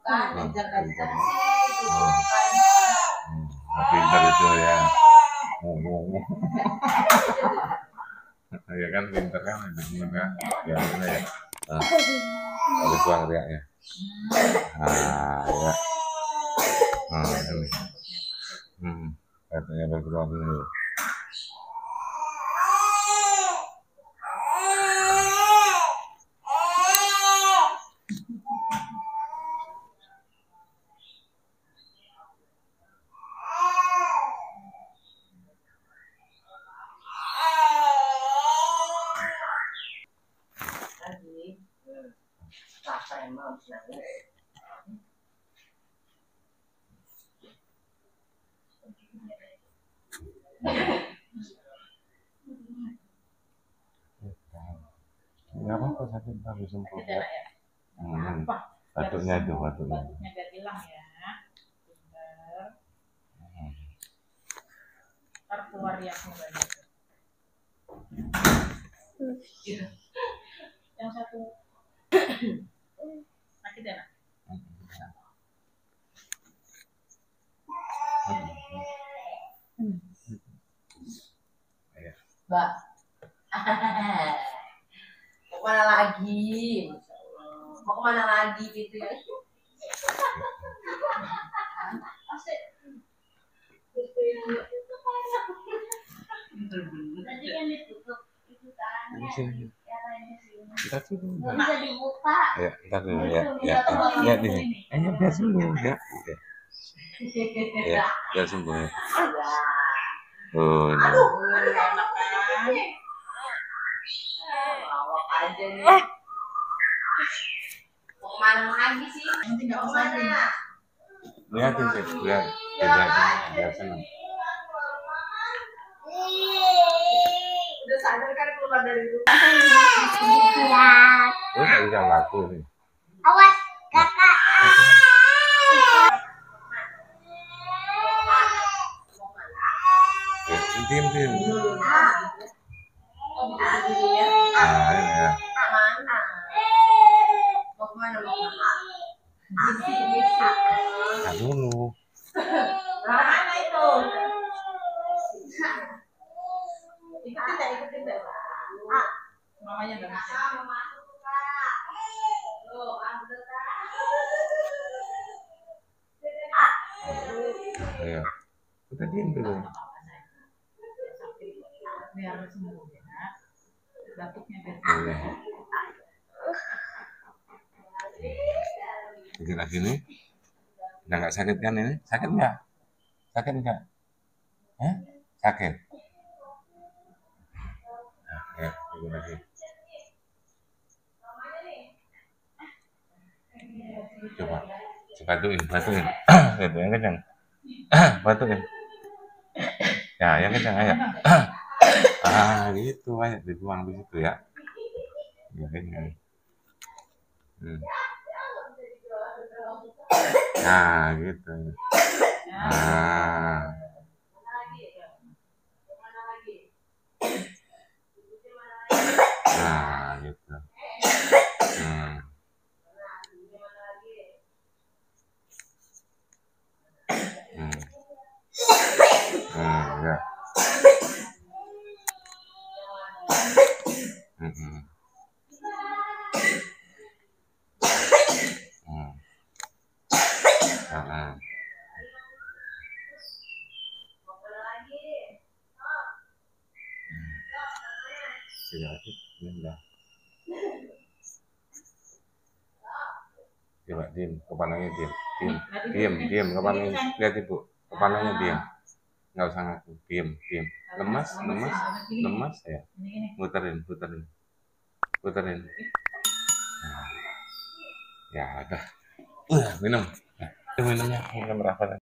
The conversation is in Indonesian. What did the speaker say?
Pintar. Pintar itu ya. Ya kan pintar kan, benar ya, benar ya. Habis buang riaknya. Ya. Ini. Katanya berkeluar dulu. Nggak apa-apa, sakit tapi sembuh ya. Batuknya itu, batuknya biar hilang ya. Ntar keluar riaknya banyak. Yang satu sakit ya, nak? Mbak, mau kemana lagi? Mau kemana lagi gitu ya? Kita tuh bisa dibuka. Ya, ntar dulu ya. Ya ini. Biar sembuh ya. Ya, biar sembuh ya. Oh, ini. Enak kan? Lawak aja nih. Mau kemana lagi sih? Nanti nggak kemana. Lihatin sih, biar senang. Udah sadar kan keluar dari rumah. Lu nggak bisa laku nih. Awas, kakak. Diam. Ya. Mau kemana? Nah, dulu. Mana itu? Ikutin deh. Mamanya nggak bisa. Ayo, kita diam dulu. Biar sembuh ya. Batuknya biar. Bikin lagi nih. Udah nggak sakit kan ini? Sakit nggak? Sakit nggak? Sakit. Nah, ya, bikin lagi. Coba, batuin. Itu yang kencang. Batuin. Ya, yang kencang aja. Gitu aja dibuang di situ ya. Ya kencang. Nah, gitu. Gitu. Ya. Coba diam, kepalanya diam, kepalanya lihat ibu, kepalanya diam, nggak usah ngaku, diam, lemas ya, puterin, nah, ya udah, minum, minumnya, minum rapat.